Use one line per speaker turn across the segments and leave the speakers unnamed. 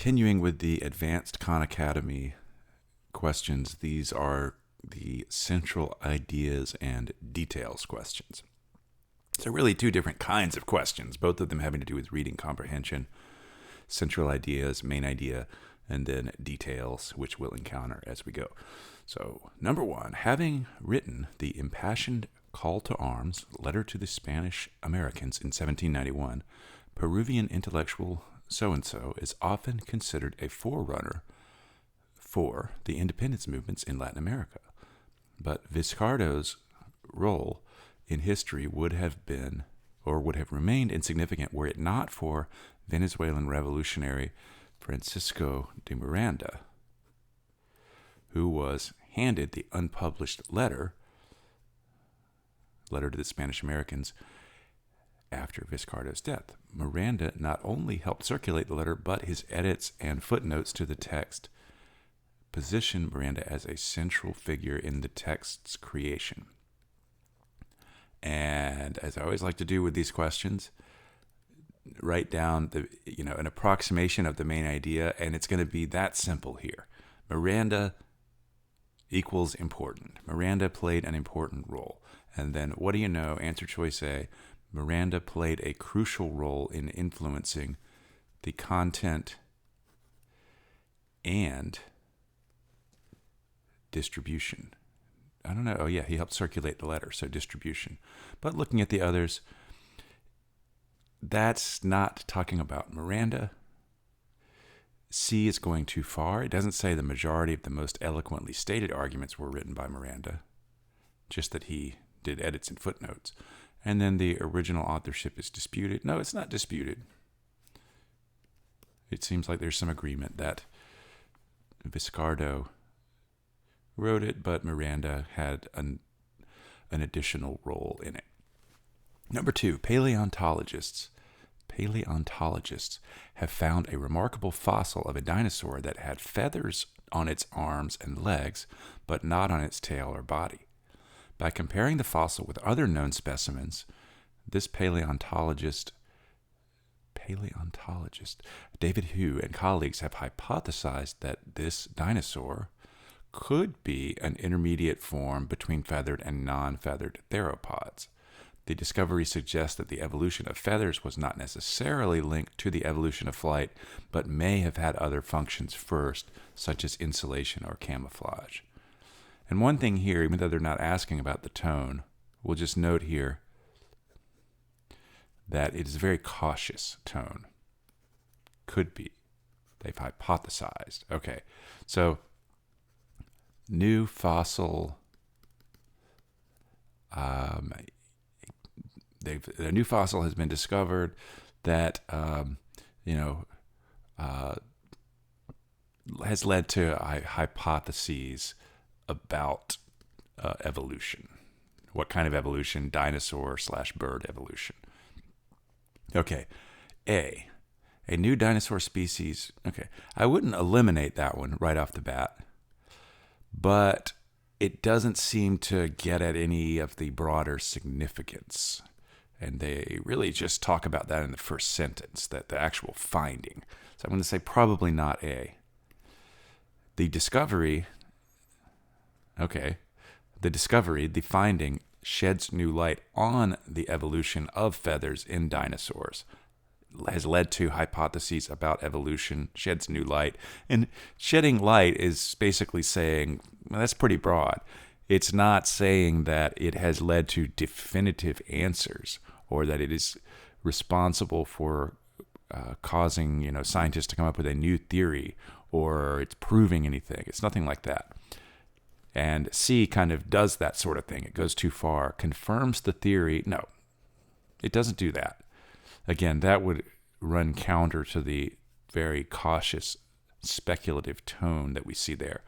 Continuing with the Advanced Khan Academy questions, these are the central ideas and details questions. So really two different kinds of questions, both of them having to do with reading comprehension, central ideas, main idea, and then details, which we'll encounter as we go. So, number one, having written the impassioned call to arms, letter to the Spanish Americans in 1791, Peruvian intellectual so-and-so is often considered a forerunner for the independence movements in Latin America. But Vizcardo's role in history would have remained insignificant were it not for Venezuelan revolutionary Francisco de Miranda, who was handed the unpublished letter to the Spanish Americans after Vizcardo's death. Miranda not only helped circulate the letter, but his edits and footnotes to the text position Miranda as a central figure in the text's creation. And as I always like to do with these questions, write down an approximation of the main idea, and it's going to be that simple here. Miranda equals important. Miranda played an important role. And then what do you know? Answer choice A. Miranda played a crucial role in influencing the content and distribution. I don't know. Oh, yeah, he helped circulate the letter, so distribution. But looking at the others, that's not talking about Miranda. C is going too far. It doesn't say the majority of the most eloquently stated arguments were written by Miranda, just that he did edits and footnotes. And then the original authorship is disputed. No, it's not disputed. It seems like there's some agreement that Vizcardo wrote it, but Miranda had an additional role in it. Number two, paleontologists have found a remarkable fossil of a dinosaur that had feathers on its arms and legs, but not on its tail or body. By comparing the fossil with other known specimens, this paleontologist David Hu and colleagues have hypothesized that this dinosaur could be an intermediate form between feathered and non-feathered theropods. The discovery suggests that the evolution of feathers was not necessarily linked to the evolution of flight, but may have had other functions first, such as insulation or camouflage. And one thing here, even though they're not asking about the tone, we'll just note here that it is a very cautious tone. Could be. They've hypothesized. Okay, so new fossil. A new fossil has been discovered that has led to hypotheses about evolution. What kind of evolution? Dinosaur/bird evolution. Okay, A new dinosaur species. Okay, I wouldn't eliminate that one right off the bat, but it doesn't seem to get at any of the broader significance. And they really just talk about that in the first sentence, that the actual finding. So I'm going to say probably not A. The finding sheds new light on the evolution of feathers in dinosaurs, has led to hypotheses about evolution, sheds new light. And shedding light is basically saying, well, that's pretty broad. It's not saying that it has led to definitive answers or that it is responsible for causing scientists to come up with a new theory or it's proving anything. It's nothing like that. And C kind of does that sort of thing. It goes too far. Confirms the theory. No, it doesn't do that. Again, that would run counter to the very cautious, speculative tone that we see there.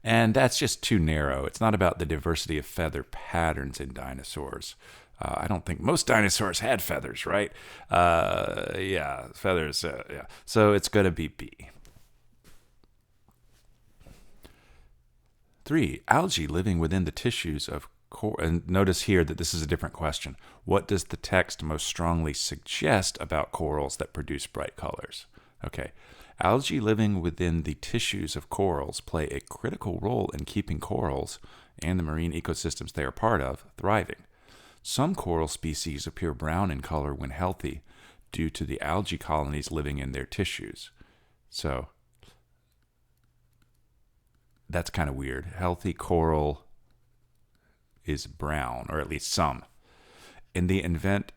And that's just too narrow. It's not about the diversity of feather patterns in dinosaurs. I don't think most dinosaurs had feathers, right? Feathers. So it's going to be B. 3. Algae living within the tissues of and notice here that this is a different question. What does the text most strongly suggest about corals that produce bright colors? Okay. Algae living within the tissues of corals play a critical role in keeping corals and the marine ecosystems they are part of thriving. Some coral species appear brown in color when healthy due to the algae colonies living in their tissues. So that's kind of weird. Healthy coral is brown, or at least some. In the event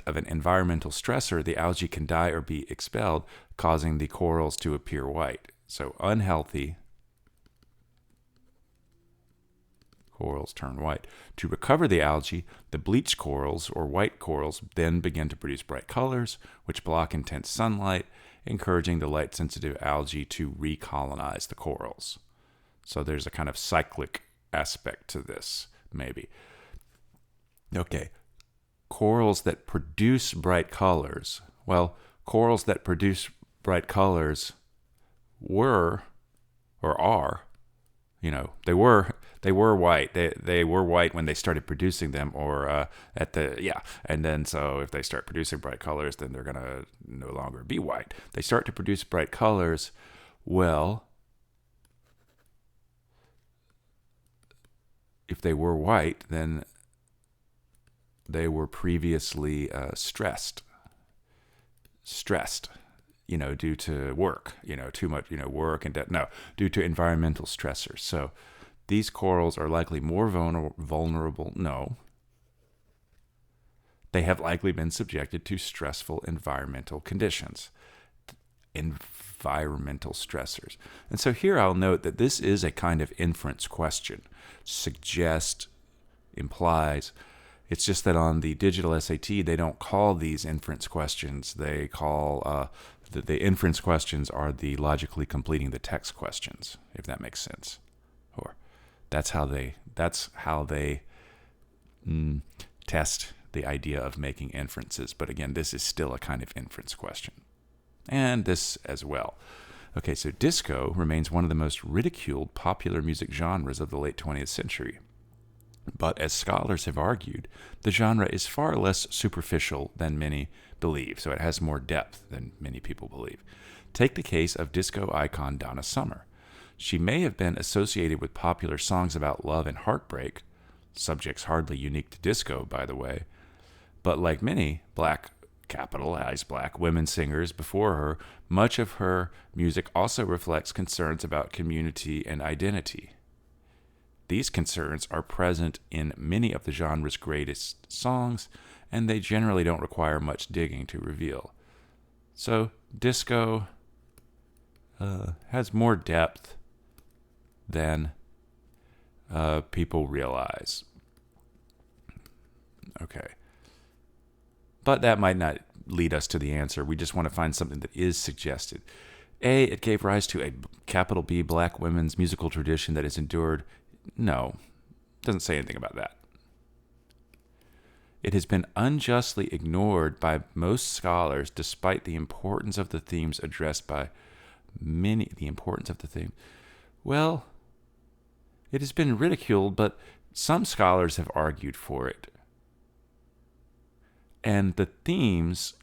of an environmental stressor, the algae can die or be expelled, causing the corals to appear white. So unhealthy corals turn white. To recover the algae, the bleached corals or white corals then begin to produce bright colors, which block intense sunlight, encouraging the light-sensitive algae to recolonize the corals. So there's a kind of cyclic aspect to this, maybe. Okay, corals that produce bright colors. Well, corals that produce bright colors were, or are, they were white. They were white when they started producing them, or and then so if they start producing bright colors, then they're gonna no longer be white. They start to produce bright colors. Well, if they were white, then they were previously stressed, due to work, too much, work and due to environmental stressors. So these corals are likely more vulnerable. No. They have likely been subjected to stressful environmental conditions, environmental stressors. And so here I'll note that this is a kind of inference question. Suggest, implies. It's just that on the digital SAT, they don't call these inference questions. They call the inference questions are the logically completing the text questions, if that makes sense. Or that's how they test the idea of making inferences. But again, this is still a kind of inference question. And this as well. Okay, so disco remains one of the most ridiculed popular music genres of the late 20th century. But as scholars have argued, the genre is far less superficial than many believe, so it has more depth than many people believe. Take the case of disco icon Donna Summer. She may have been associated with popular songs about love and heartbreak, subjects hardly unique to disco, by the way, but like many black women singers before her, much of her music also reflects concerns about community and identity. These concerns are present in many of the genre's greatest songs, and they generally don't require much digging to reveal. So, disco has more depth than people realize. Okay. But that might not lead us to the answer. We just want to find something that is suggested. A, it gave rise to a capital B black women's musical tradition that has endured. No, doesn't say anything about that. It has been unjustly ignored by most scholars despite the importance of the themes addressed by many. The importance of the theme. Well, it has been ridiculed, but some scholars have argued for it. And the themes,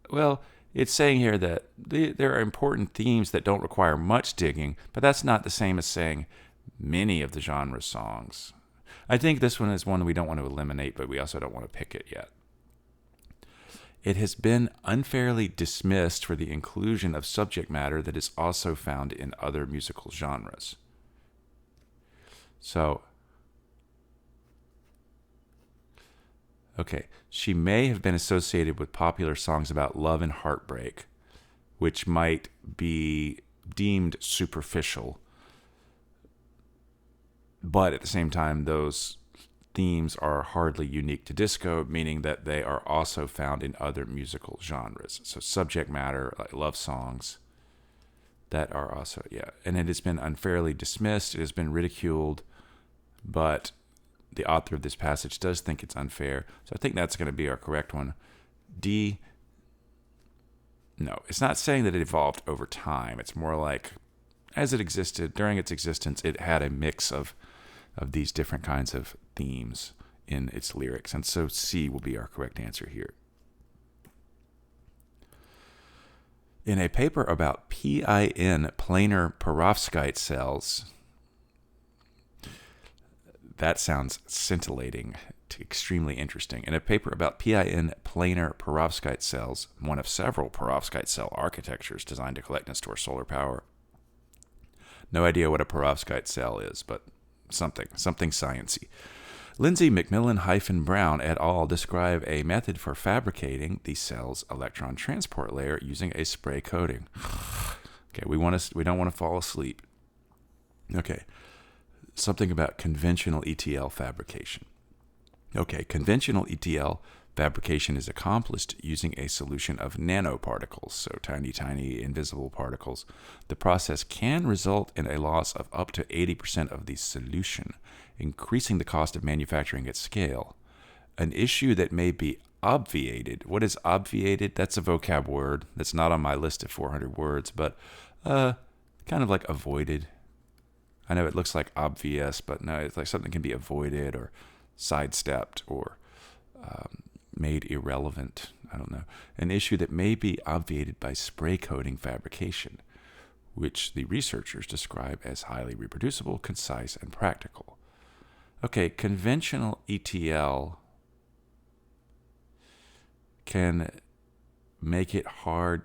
well, it's saying here that there are important themes that don't require much digging, but that's not the same as saying many of the genre songs. I think this one is one we don't want to eliminate, but we also don't want to pick it yet. It has been unfairly dismissed for the inclusion of subject matter that is also found in other musical genres. So, okay, she may have been associated with popular songs about love and heartbreak, which might be deemed superficial. But at the same time, those themes are hardly unique to disco, meaning that they are also found in other musical genres. So subject matter, like love songs, that are also, And it has been unfairly dismissed. It has been ridiculed, but the author of this passage does think it's unfair. So I think that's going to be our correct one. D, no, it's not saying that it evolved over time. It's more like as it existed, during its existence, it had a mix of these different kinds of themes in its lyrics. And so C will be our correct answer here. In a paper about PIN planar perovskite cells, that sounds scintillating, extremely interesting. In a paper about PIN planar perovskite cells, one of several perovskite cell architectures designed to collect and store solar power. No idea what a perovskite cell is, but something sciencey. Lindsay McMillan-Brown et al. Describe a method for fabricating the cell's electron transport layer using a spray coating. Okay, we don't want to fall asleep. Okay, something about conventional ETL fabrication. Okay, conventional ETL fabrication is accomplished using a solution of nanoparticles, so tiny, invisible particles. The process can result in a loss of up to 80% of the solution, increasing the cost of manufacturing at scale. An issue that may be obviated. What is obviated? That's a vocab word that's not on my list of 400 words, but kind of like avoided. I know it looks like obvious, but no, it's like something can be avoided or sidestepped or made irrelevant. I don't know. An issue that may be obviated by spray coating fabrication, which the researchers describe as highly reproducible, concise, and practical. Okay, conventional ETL can make it hard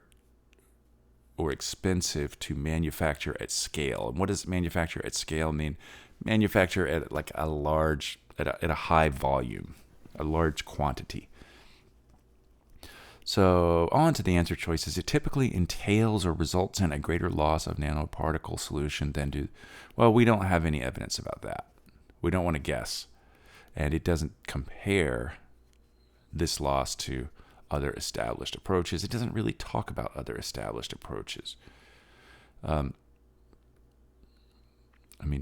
or expensive to manufacture at scale. And what does manufacture at scale mean? Manufacture at like a high volume, a large quantity. So on to the answer choices. It typically entails or results in a greater loss of nanoparticle solution than well, we don't have any evidence about that. We don't want to guess. And it doesn't compare this loss to other established approaches. It doesn't really talk about other established approaches.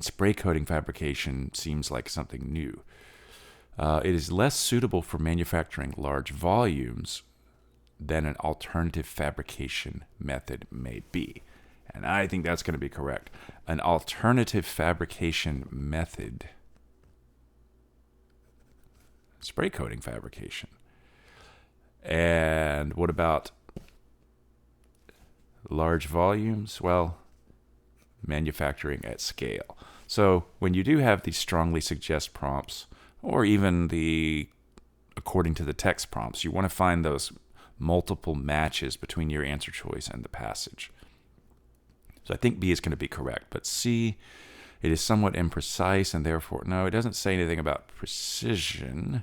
Spray coating fabrication seems like something new. It is less suitable for manufacturing large volumes than an alternative fabrication method may be. And I think that's going to be correct. An alternative fabrication method, spray coating fabrication. And what about large volumes? Well, manufacturing at scale. So when you do have these strongly suggest prompts, or even according to the text prompts, you want to find those multiple matches between your answer choice and the passage. So I think B is going to be correct, but C, it is somewhat imprecise, and therefore, no, it doesn't say anything about precision,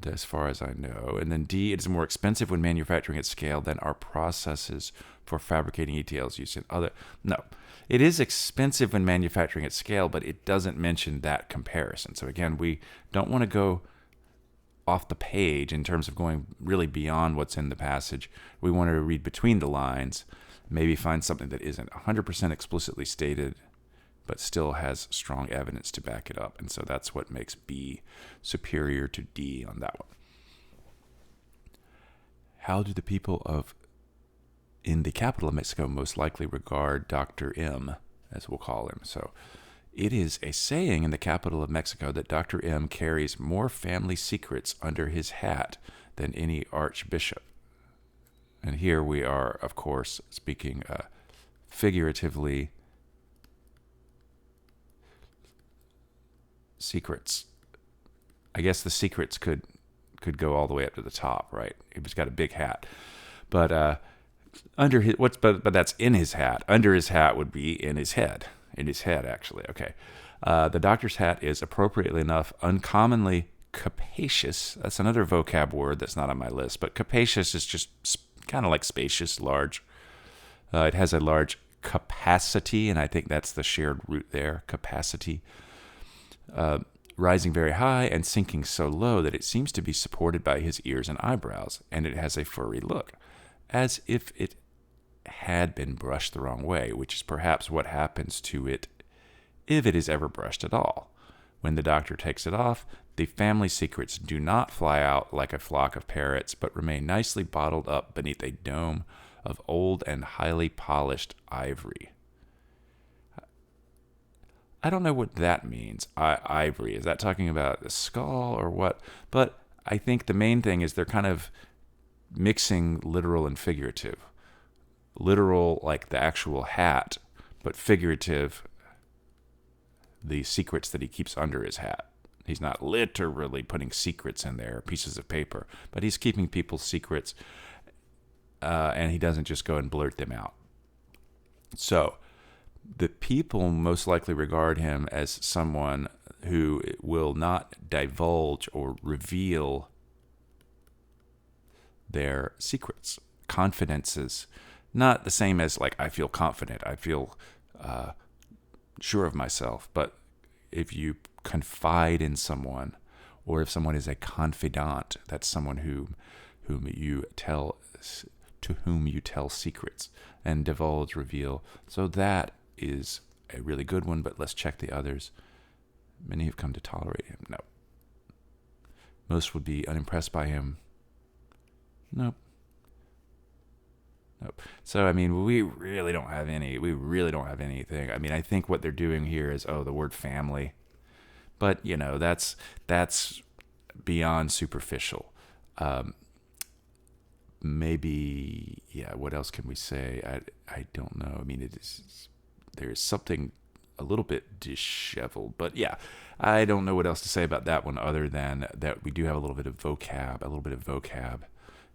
as far as I know. And then D, it is more expensive when manufacturing at scale than are processes for fabricating ETLs used in other. No, it is expensive when manufacturing at scale, but it doesn't mention that comparison. So again, we don't want to go off the page in terms of going really beyond what's in the passage. We want to read between the lines, maybe find something that isn't 100% explicitly stated, but still has strong evidence to back it up. And so that's what makes B superior to D on that one. How do the people in the capital of Mexico most likely regard Dr. M, as we'll call him? So it is a saying in the capital of Mexico that Dr. M carries more family secrets under his hat than any archbishop. And here we are, of course, speaking figuratively. Secrets. I guess the secrets could go all the way up to the top, right? He's got a big hat, but under his but that's in his hat. Under his hat would be in his head. In his head, actually. Okay. The doctor's hat is appropriately enough uncommonly capacious. That's another vocab word that's not on my list, but capacious is just kind of like spacious, large. It has a large capacity, and I think that's the shared root there, capacity. Rising very high and sinking so low that it seems to be supported by his ears and eyebrows, and it has a furry look, as if it had been brushed the wrong way, which is perhaps what happens to it if it is ever brushed at all. When the doctor takes it off, the family secrets do not fly out like a flock of parrots, but remain nicely bottled up beneath a dome of old and highly polished ivory. I don't know what that means. Ivory. Is that talking about the skull or what? But I think the main thing is they're kind of mixing literal and figurative. Literal, like the actual hat, but figurative, the secrets that he keeps under his hat. He's not literally putting secrets in there, pieces of paper, but he's keeping people's secrets, and he doesn't just go and blurt them out. So the people most likely regard him as someone who will not divulge or reveal their secrets, confidences. Not the same as like, I feel confident, I feel sure of myself, but if you confide in someone, or if someone is a confidant, that's someone to whom you tell secrets and divulge, reveal. So that is a really good one, but let's check the others. Many have come to tolerate him. No. Most would be unimpressed by him. Nope. So, I mean, we really don't have anything. I mean, I think what they're doing here is, the word family. But, that's beyond superficial. Maybe, what else can we say? I don't know. I mean, there's something a little bit disheveled. But, I don't know what else to say about that one other than that we do have a little bit of vocab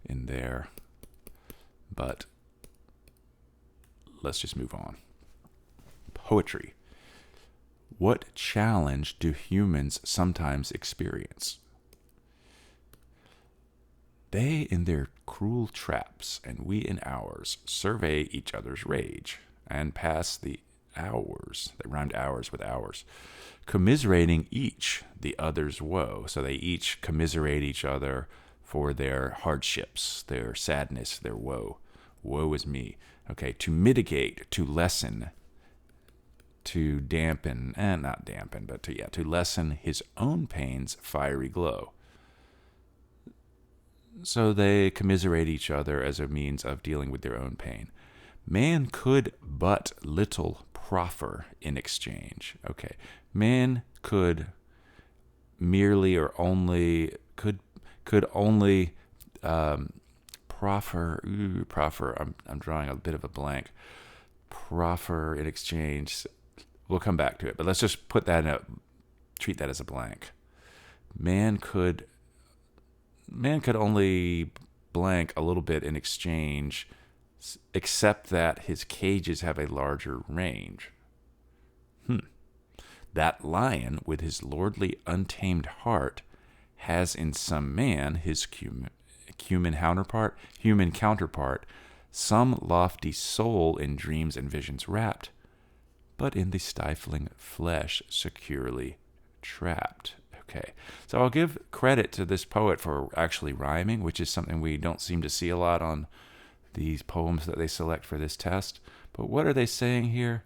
in there. But let's just move on. Poetry. What challenge do humans sometimes experience? They in their cruel traps, and we in ours, survey each other's rage, and pass the hours, they rhymed hours with hours, commiserating each the other's woe. So they each commiserate each other for their hardships, their sadness, their woe. Woe is me. Okay, to mitigate, to lessen, to dampen, and not dampen, but to lessen his own pain's fiery glow. So they commiserate each other as a means of dealing with their own pain. Man could but little proffer in exchange. Okay, man could merely or only could only proffer. I'm drawing a bit of a blank. Proffer in exchange. We'll come back to it, but let's just treat that as a blank. Man could only blank a little bit in exchange, except that his cages have a larger range. That lion with his lordly untamed heart has in some man his human counterpart, some lofty soul in dreams and visions wrapped, but in the stifling flesh securely trapped. Okay, so I'll give credit to this poet for actually rhyming, which is something we don't seem to see a lot on these poems that they select for this test. But what are they saying here?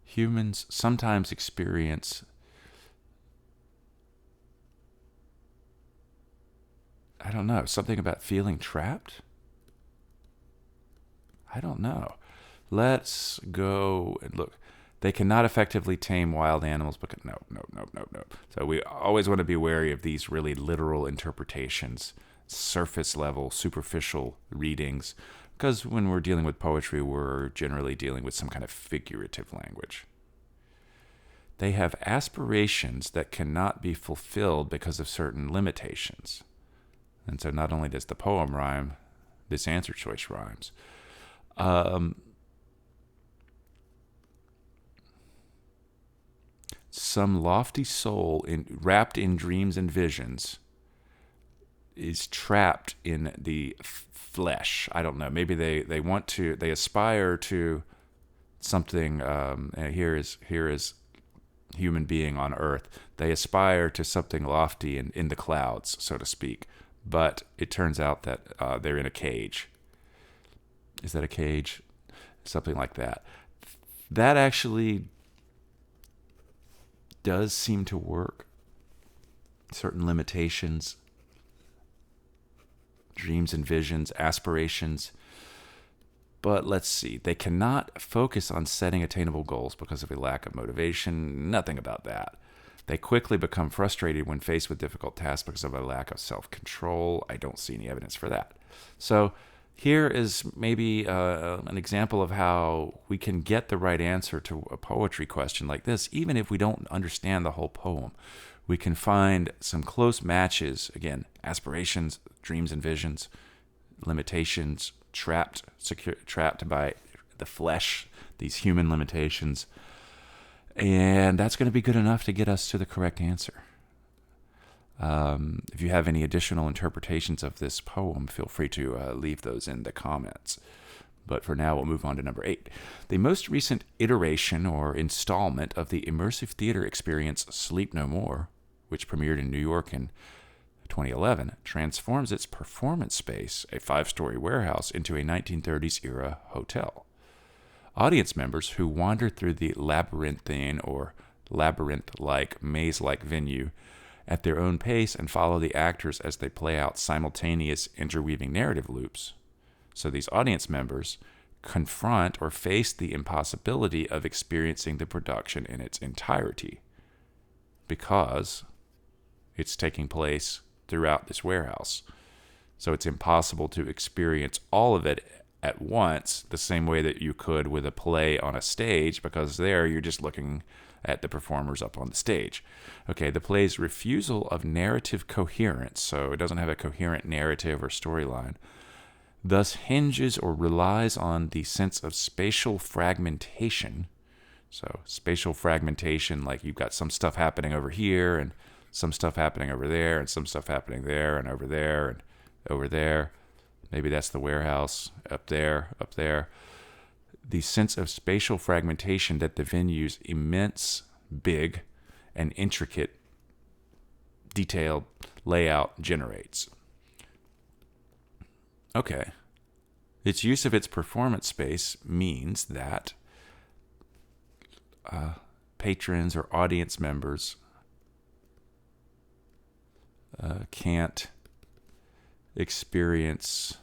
Humans sometimes experience, I don't know, something about feeling trapped? I don't know. Let's go and look. They cannot effectively tame wild animals, but no. So we always want to be wary of these really literal interpretations, surface level, superficial readings, because when we're dealing with poetry, we're generally dealing with some kind of figurative language. They have aspirations that cannot be fulfilled because of certain limitations. And so not only does the poem rhyme, this answer choice rhymes. Some lofty soul wrapped in dreams and visions is trapped in the flesh. I don't know. Maybe they aspire to something. Here is human being on earth. They aspire to something lofty in the clouds, so to speak. But it turns out that they're in a cage. Is that a cage? Something like that. That actually does seem to work. Certain limitations, dreams and visions, aspirations. But let's see. They cannot focus on setting attainable goals because of a lack of motivation. Nothing about that. They quickly become frustrated when faced with difficult tasks because of a lack of self-control. I don't see any evidence for that. So here is maybe an example of how we can get the right answer to a poetry question like this, even if we don't understand the whole poem. We can find some close matches, again, aspirations, dreams and visions, limitations, trapped by the flesh, these human limitations. And that's going to be good enough to get us to the correct answer. If you have any additional interpretations of this poem, feel free to leave those in the comments. But for now, we'll move on to number 8. The most recent iteration or installment of the immersive theater experience Sleep No More, which premiered in New York in 2011, transforms its performance space, a 5-story warehouse, into a 1930s-era hotel. Audience members who wander through the labyrinthine or labyrinth-like, maze-like venue at their own pace and follow the actors as they play out simultaneous interweaving narrative loops. So these audience members confront or face the impossibility of experiencing the production in its entirety because it's taking place throughout this warehouse. So it's impossible to experience all of it at once the same way that you could with a play on a stage, because there you're just looking at the performers up on the stage. Okay, the play's refusal of narrative coherence, so it doesn't have a coherent narrative or storyline, thus hinges or relies on the sense of spatial fragmentation. So spatial fragmentation, like you've got some stuff happening over here and some stuff happening over there and some stuff happening there and over there and over there. Maybe that's the warehouse up there, up there. The sense of spatial fragmentation that the venue's immense, big, and intricate, detailed layout generates. Okay. Its use of its performance space means that patrons or audience members can't experience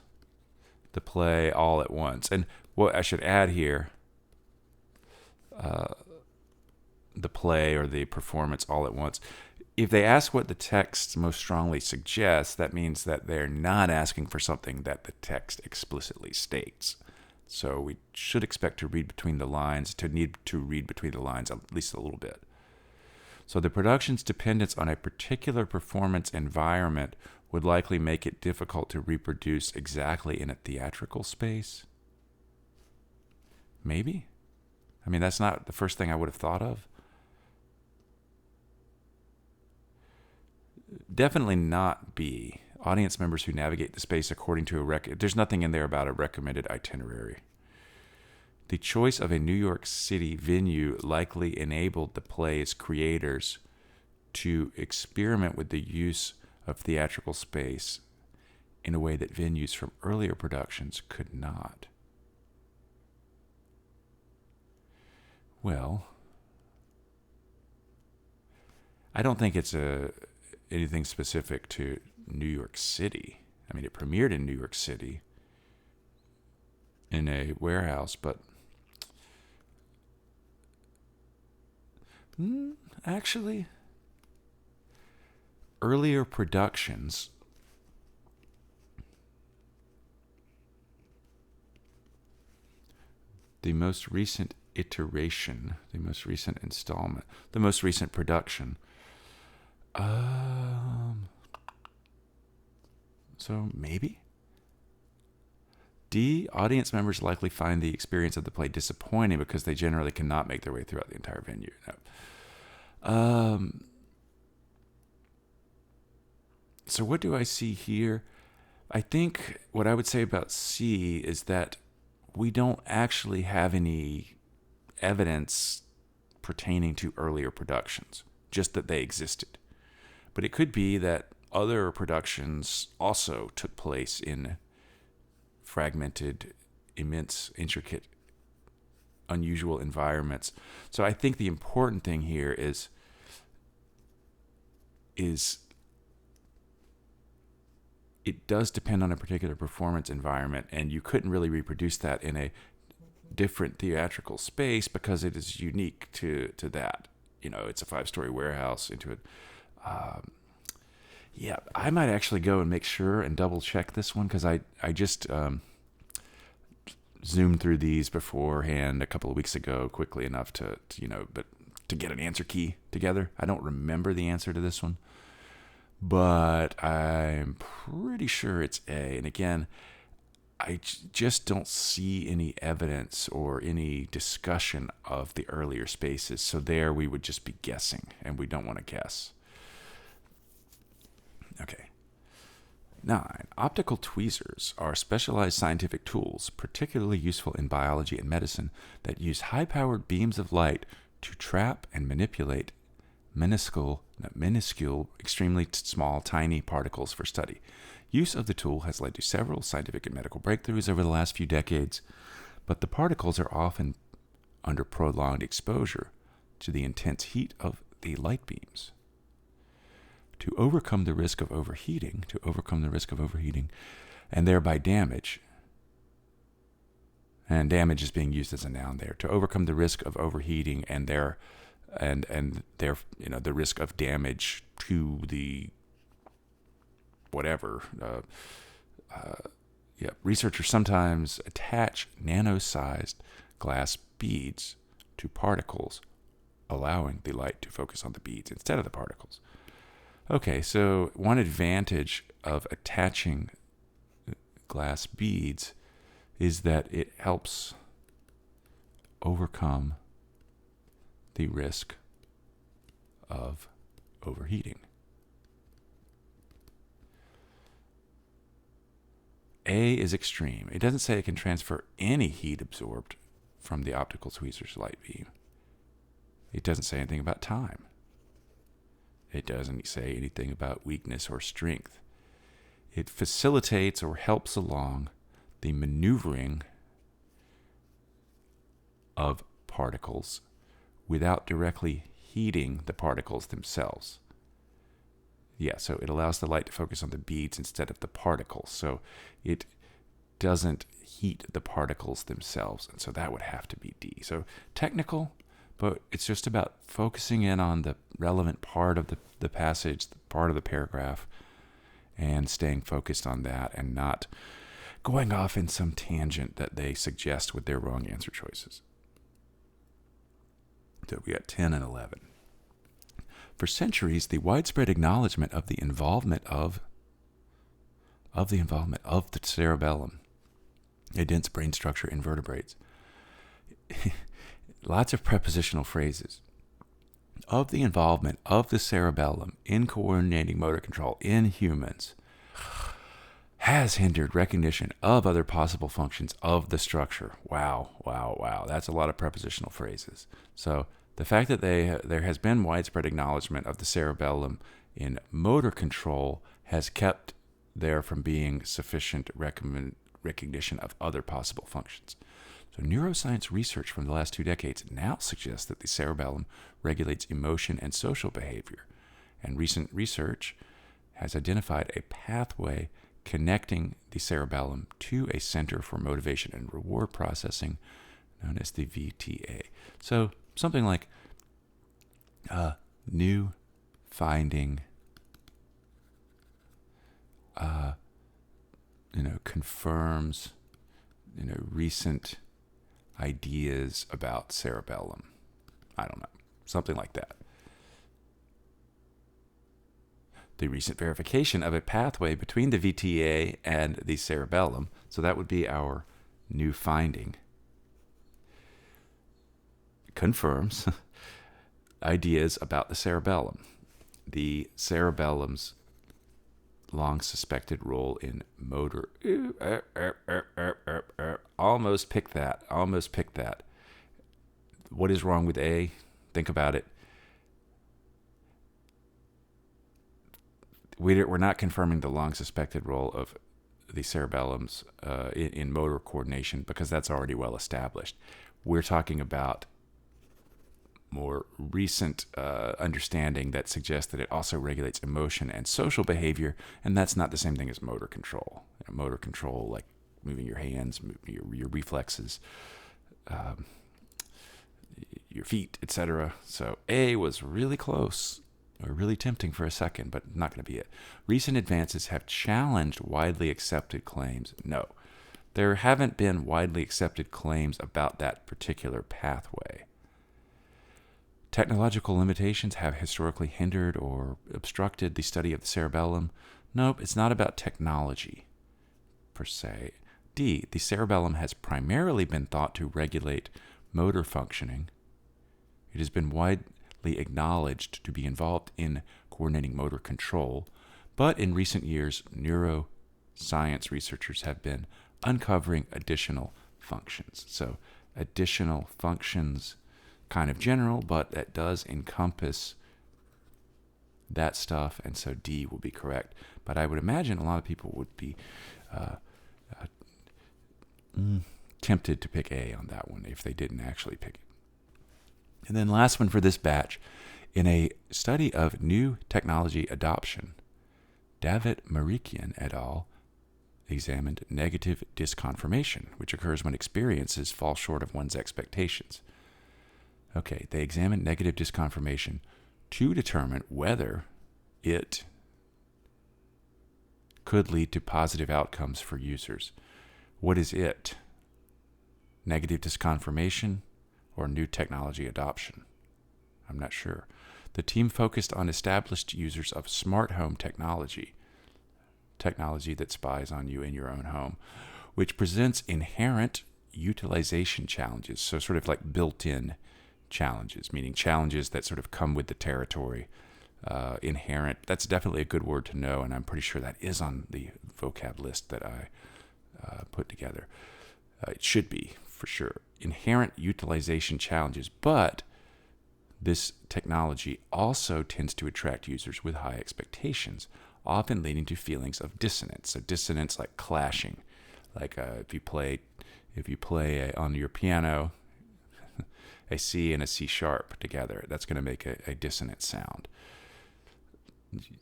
the play all at once. And what I should add here, the play or the performance all at once, if they ask what the text most strongly suggests, that means that they're not asking for something that the text explicitly states. So we should expect to read between the lines, to need to read between the lines at least a little bit. So the production's dependence on a particular performance environment would likely make it difficult to reproduce exactly in a theatrical space. Maybe? I mean, that's not the first thing I would have thought of. Definitely not B. Audience members who navigate the space according to there's nothing in there about a recommended itinerary. The choice of a New York City venue likely enabled the play's creators to experiment with the use of theatrical space in a way that venues from earlier productions could not. Well, I don't think it's anything specific to New York City. I mean, it premiered in New York City in a warehouse, but actually, earlier productions the most recent iteration, the most recent installment, the most recent production. So maybe? D, audience members likely find the experience of the play disappointing because they generally cannot make their way throughout the entire venue. No. So what do I see here? I think what I would say about C is that we don't actually have any evidence pertaining to earlier productions, just that they existed. But it could be that other productions also took place in fragmented, immense, intricate, unusual environments. So I think the important thing here is it does depend on a particular performance environment, and you couldn't really reproduce that in a different theatrical space because it is unique to that it's a 5-story warehouse into it. Yeah, I might actually go and make sure and double check this one, because I just zoomed through these beforehand a couple of weeks ago quickly enough to but to get an answer key together. I don't remember the answer to this one, but I'm pretty sure it's A. And again, I just don't see any evidence or any discussion of the earlier spaces. So there we would just be guessing, and we don't want to guess. Okay. 9. Optical tweezers are specialized scientific tools, particularly useful in biology and medicine, that use high-powered beams of light to trap and manipulate minuscule, extremely small, tiny particles for study. Use of the tool has led to several scientific and medical breakthroughs over the last few decades, but the particles are often under prolonged exposure to the intense heat of the light beams. To overcome the risk of overheating, and thereby damage, and damage is being used as a noun there, to overcome the risk of overheating and the risk of damage to the whatever. Researchers sometimes attach nano-sized glass beads to particles, allowing the light to focus on the beads instead of the particles. Okay, so one advantage of attaching glass beads is that it helps overcome the risk of overheating. A is extreme. It doesn't say it can transfer any heat absorbed from the optical tweezer's light beam. It doesn't say anything about time. It doesn't say anything about weakness or strength. It facilitates or helps along the maneuvering of particles without directly heating the particles themselves. Yeah, so it allows the light to focus on the beads instead of the particles. So it doesn't heat the particles themselves, and so that would have to be D. So technical, but it's just about focusing in on the relevant part of the passage, part of the paragraph, and staying focused on that and not going off in some tangent that they suggest with their wrong answer choices. So we got 10 and 11. For centuries, the widespread acknowledgement of the involvement of the cerebellum, a dense brain structure in vertebrates. Lots of prepositional phrases. Of the involvement of the cerebellum in coordinating motor control in humans has hindered recognition of other possible functions of the structure. Wow. That's a lot of prepositional phrases. So the fact that there has been widespread acknowledgement of the cerebellum in motor control has kept there from being sufficient recognition of other possible functions. So neuroscience research from the last 2 decades now suggests that the cerebellum regulates emotion and social behavior, and recent research has identified a pathway connecting the cerebellum to a center for motivation and reward processing known as the VTA. So something like new finding confirms recent ideas about cerebellum. I don't know, something like that. The recent verification of a pathway between the VTA and the cerebellum, so that would be our new finding, confirms ideas about the cerebellum. The cerebellum's long suspected role in motor. Almost picked that. What is wrong with A? Think about it. We're not confirming the long suspected role of the cerebellums in motor coordination because that's already well established. We're talking about more recent understanding that suggests that it also regulates emotion and social behavior, and that's not the same thing as motor control. Motor control, like moving your hands, your reflexes, your feet, etc. So A was really close, or really tempting for a second, but not going to be it. Recent advances have challenged widely accepted claims. No, there haven't been widely accepted claims about that particular pathway. Technological limitations have historically hindered or obstructed the study of the cerebellum. Nope, it's not about technology per se. D, the cerebellum has primarily been thought to regulate motor functioning. It has been widely acknowledged to be involved in coordinating motor control, but in recent years, neuroscience researchers have been uncovering additional functions. So additional functions, kind of general, but that does encompass that stuff, and so D will be correct. But I would imagine a lot of people would be tempted to pick A on that one if they didn't actually pick it. And then last one for this batch, in a study of new technology adoption, David Marikian et al. Examined negative disconfirmation, which occurs when experiences fall short of one's expectations. Okay, they examined negative disconfirmation to determine whether it could lead to positive outcomes for users. What is it? Negative disconfirmation or new technology adoption? I'm not sure. The team focused on established users of smart home technology that spies on you in your own home, which presents inherent utilization challenges, so sort of like built-in challenges, meaning challenges that sort of come with the territory. Inherent, that's definitely a good word to know, and I'm pretty sure that is on the vocab list that I put together. It should be, for sure. Inherent utilization challenges, but this technology also tends to attract users with high expectations, often leading to feelings of dissonance. So dissonance, like clashing, like if you play on your piano a C and a C sharp together, that's going to make a dissonant sound.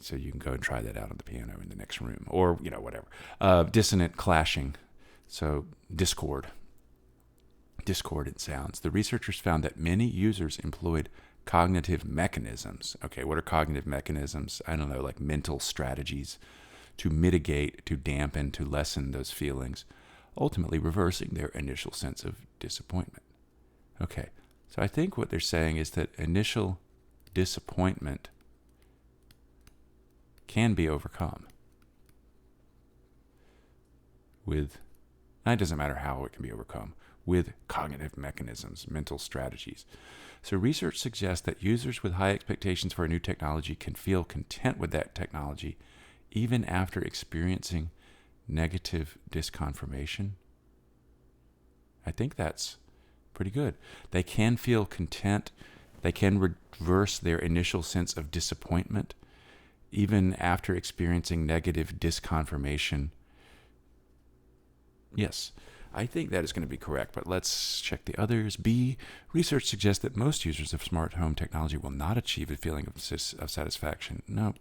So you can go and try that out on the piano in the next room, or whatever. Dissonant, clashing, so discordant sounds. The researchers found that many users employed cognitive mechanisms. Okay, what are cognitive mechanisms? I don't know, like mental strategies to mitigate, to dampen, to lessen those feelings, ultimately reversing their initial sense of disappointment. Okay, so I think what they're saying is that initial disappointment can be overcome with, it doesn't matter how it can be overcome, with cognitive mechanisms, mental strategies. So research suggests that users with high expectations for a new technology can feel content with that technology even after experiencing negative disconfirmation. I think that's pretty good. They can feel content. They can reverse their initial sense of disappointment even after experiencing negative disconfirmation. Yes, I think that is going to be correct, but let's check the others. B, research suggests that most users of smart home technology will not achieve a feeling of satisfaction. No,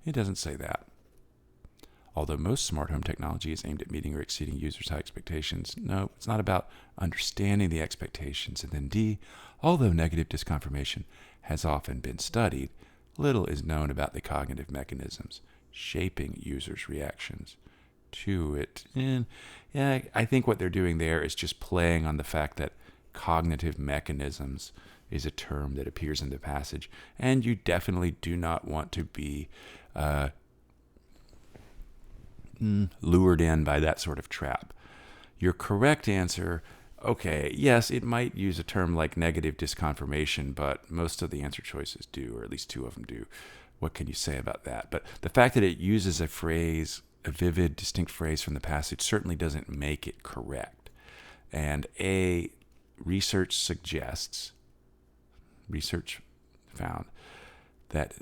it doesn't say that. Although most smart home technology is aimed at meeting or exceeding users' high expectations, no, it's not about understanding the expectations. And then D, although negative disconfirmation has often been studied, little is known about the cognitive mechanisms shaping users' reactions to it. And yeah, I think what they're doing there is just playing on the fact that cognitive mechanisms is a term that appears in the passage, and you definitely do not want to be lured in by that sort of trap. Your correct answer, okay, yes, it might use a term like negative disconfirmation, but most of the answer choices do, or at least two of them do. What can you say about that? But the fact that it uses a phrase, a vivid, distinct phrase from the passage, certainly doesn't make it correct. And research found that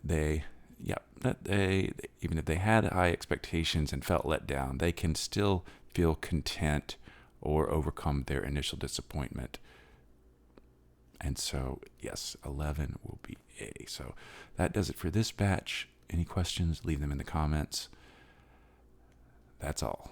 even if they had high expectations and felt let down, they can still feel content or overcome their initial disappointment. And so, yes, 11 will be A. So that does it for this batch. Any questions, leave them in the comments. That's all.